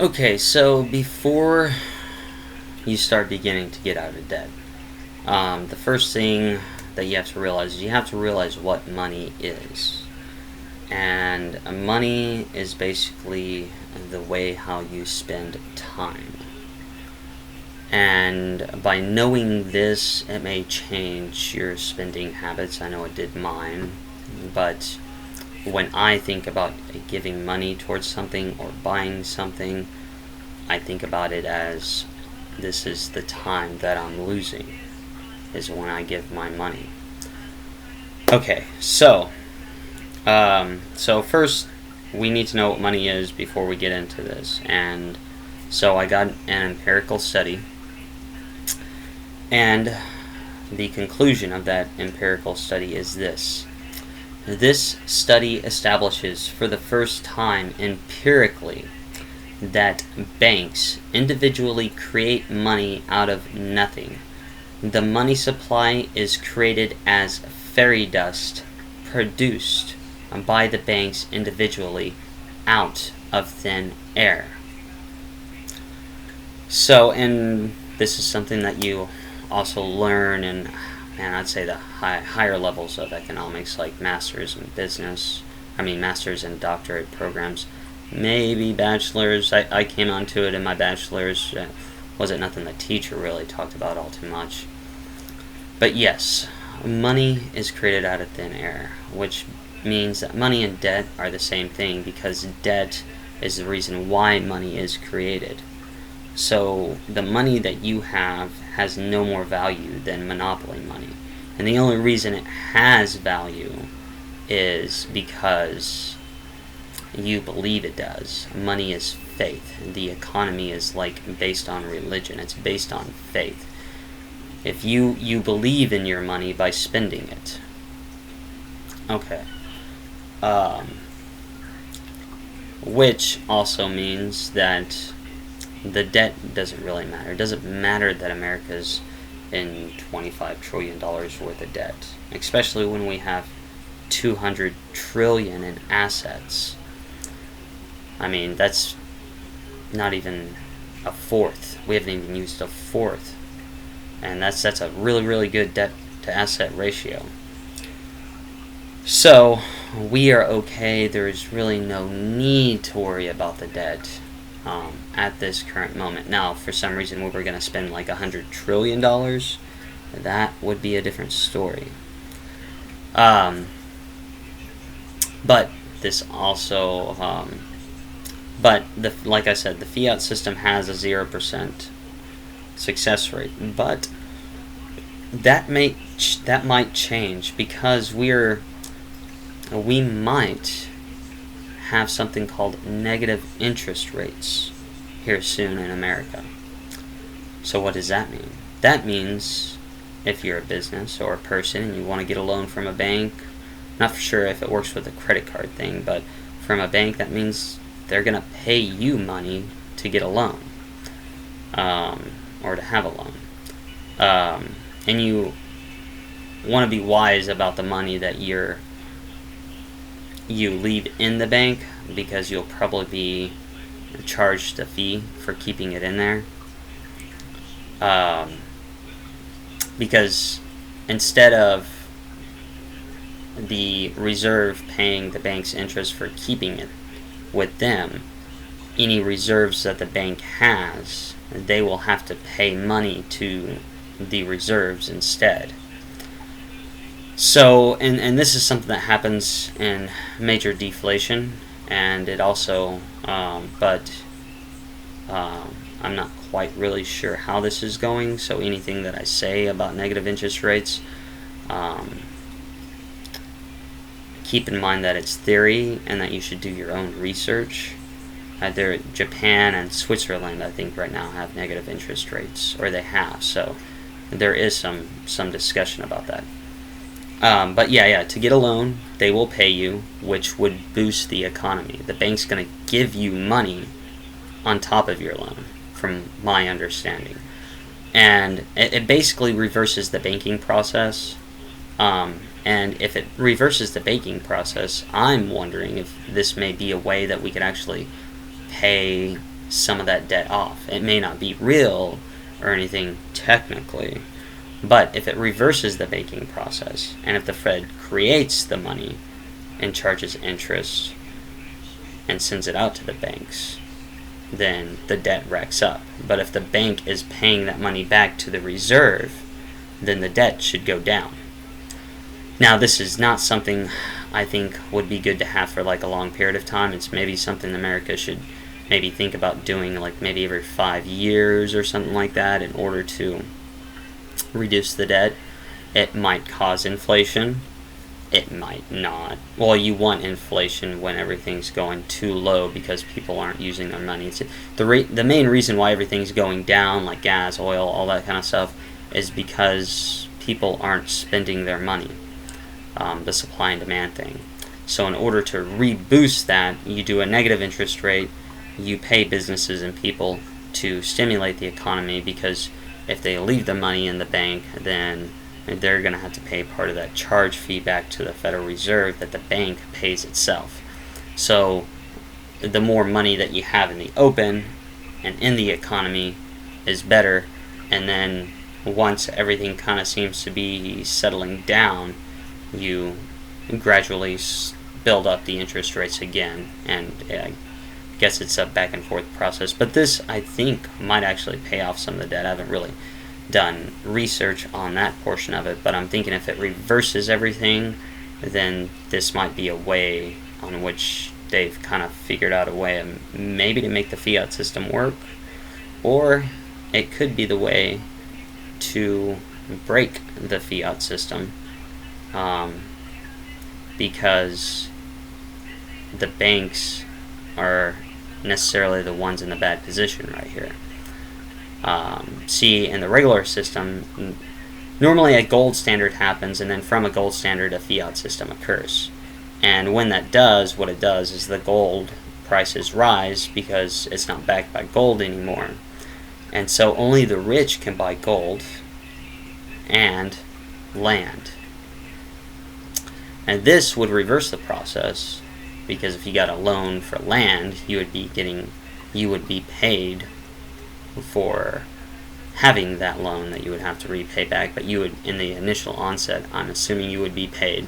Okay, so before you start beginning to get out of debt, the first thing that you have to realize is you have to realize what money is. And money is basically the way how you spend time. And by knowing this, it may change your spending habits. I know it did mine. But when I think about giving money towards something or buying something, I think about it as this is the time that I'm losing, is when I give my money. Okay, so first we need to know what money is before we get into this. And so I got an empirical study, and the conclusion of that empirical study is this. This study establishes for the first time empirically that banks individually create money out of nothing. The money supply is created as fairy dust produced by the banks individually out of thin air. So, and this is something that you also learn in, and I'd say the higher levels of economics, like masters in business, masters and doctorate programs, maybe bachelor's. I came onto it in my bachelor's. Wasn't nothing the teacher really talked about all too much. But yes, money is created out of thin air, which means that money and debt are the same thing, because debt is the reason why money is created. So the money that you have has no more value than monopoly money. And the only reason it has value is because you believe it does. Money is faith. The economy is like based on religion. It's based on faith. If you believe in your money by spending it. Okay. Which also means that the debt doesn't really matter. It doesn't matter that America's in $25 trillion worth of debt, especially when we have 200 trillion in assets. That's not even a fourth. We haven't even used a fourth. And that's a really, really good debt to asset ratio. So, we are okay. There's really no need to worry about the debt at this current moment. Now, for some reason, we were going to spend like $100 trillion. That would be a different story. But this also, like I said, the fiat system has a 0% success rate. But that might change, because we might have something called negative interest rates here soon in America. So what does that mean? That means if you're a business or a person and you want to get a loan from a bank, not for sure if it works with a credit card thing, but from a bank, that means they're going to pay you money to get a loan, or to have a loan. And you want to be wise about the money that you leave in the bank, because you'll probably be charged a fee for keeping it in there. Because instead of the reserve paying the bank's interest for keeping it with them, any reserves that the bank has, they will have to pay money to the reserves instead. So, and this is something that happens in major deflation, and it also, I'm not quite really sure how this is going, so anything that I say about negative interest rates, keep in mind that it's theory and that you should do your own research. Japan and Switzerland, I think, right now have negative interest rates, or they have, so there is some discussion about that. But to get a loan, they will pay you, which would boost the economy. The bank's going to give you money on top of your loan, from my understanding. And it basically reverses the banking process. And if it reverses the banking process, I'm wondering if this may be a way that we could actually pay some of that debt off. It may not be real or anything technically, but if it reverses the banking process, and if the Fed creates the money and charges interest and sends it out to the banks, then the debt racks up. But if the bank is paying that money back to the reserve, then the debt should go down. Now, this is not something I think would be good to have for like a long period of time. It's maybe something America should maybe think about doing, like maybe every 5 years or something like that, in order to reduce the debt. It might cause inflation. It might not. Well, you want inflation when everything's going too low because people aren't using their money. The main reason why everything's going down, like gas, oil, all that kind of stuff, is because people aren't spending their money. The supply and demand thing. So in order to reboost that, you do a negative interest rate. You pay businesses and people to stimulate the economy, because if they leave the money in the bank, then they're going to have to pay part of that charge fee back to the Federal Reserve that the bank pays itself. So the more money that you have in the open and in the economy is better. And then once everything kind of seems to be settling down, you gradually build up the interest rates again, and I guess it's a back and forth process. But this, I think, might actually pay off some of the debt. I haven't really done research on that portion of it, but I'm thinking if it reverses everything, then this might be a way on which they've kind of figured out a way of maybe to make the fiat system work, or it could be the way to break the fiat system, because the banks are necessarily the ones in the bad position right here. See, in the regular system, normally a gold standard happens, and then from a gold standard a fiat system occurs. And when that does, what it does is the gold prices rise because it's not backed by gold anymore. And so only the rich can buy gold and land. And this would reverse the process, because if you got a loan for land, you would be paid for having that loan that you would have to repay back, but you would, in the initial onset, I'm assuming you would be paid.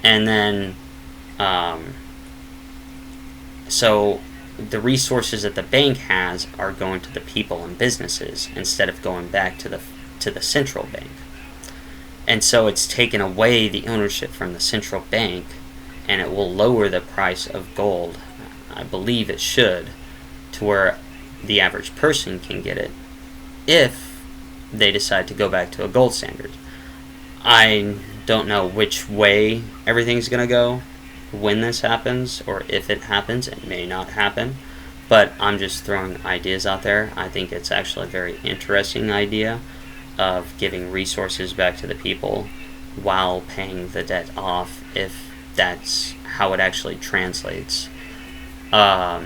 And then so the resources that the bank has are going to the people and businesses instead of going back to the central bank. And so it's taken away the ownership from the central bank, and it will lower the price of gold. I believe it should, to where the average person can get it if they decide to go back to a gold standard. I don't know which way everything's going to go when this happens, or if it happens. It may not happen, but I'm just throwing ideas out there. I think it's actually a very interesting idea of giving resources back to the people while paying the debt off, if that's how it actually translates. But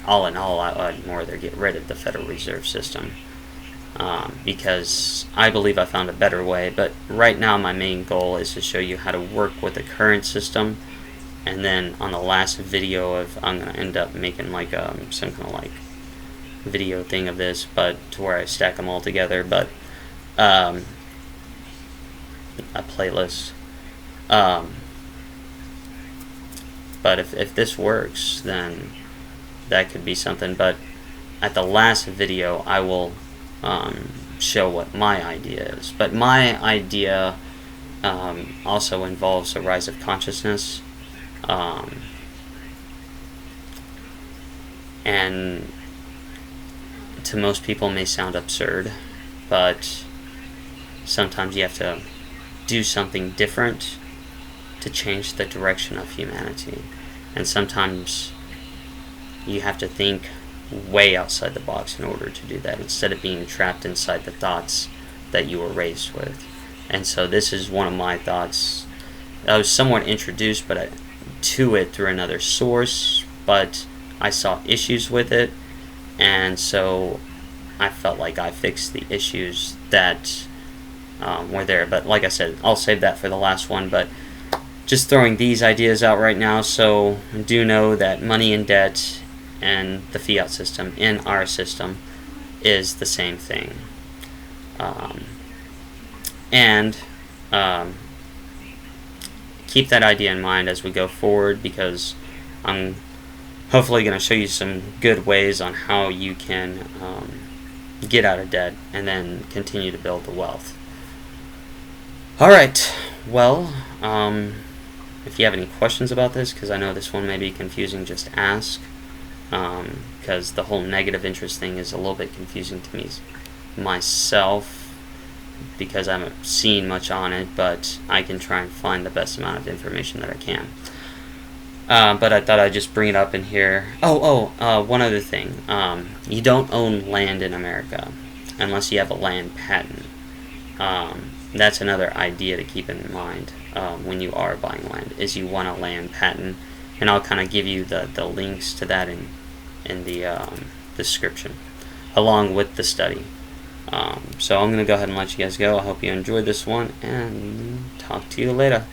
all in all, I'd more rather get rid of the Federal Reserve System, because I believe I found a better way. But right now my main goal is to show you how to work with the current system, and then on the last video I'm going to end up making like some kind of like video thing of this, but to where I stack them all together, but a playlist. But if this works, then that could be something. But at the last video I will show what my idea is. But my idea also involves a rise of consciousness, and to most people may sound absurd, but sometimes you have to do something different to change the direction of humanity. And sometimes you have to think way outside the box in order to do that, instead of being trapped inside the thoughts that you were raised with. And so this is one of my thoughts. I was somewhat introduced to it through another source, but I saw issues with it, and so I felt like I fixed the issues that were there. But like I said, I'll save that for the last one. But just throwing these ideas out right now. So do know that money and debt and the fiat system in our system is the same thing. And keep that idea in mind as we go forward, because I'm hopefully going to show you some good ways on how you can get out of debt and then continue to build the wealth. Alright, well, if you have any questions about this, because I know this one may be confusing, just ask, because the whole negative interest thing is a little bit confusing to me myself, because I haven't seen much on it, but I can try and find the best amount of information that I can. But I thought I'd just bring it up in here. One other thing. You don't own land in America unless you have a land patent. That's another idea to keep in mind when you are buying land, is you want a land patent. And I'll kind of give you the links to that in the description, along with the study. So I'm going to go ahead and let you guys go. I hope you enjoyed this one, and talk to you later.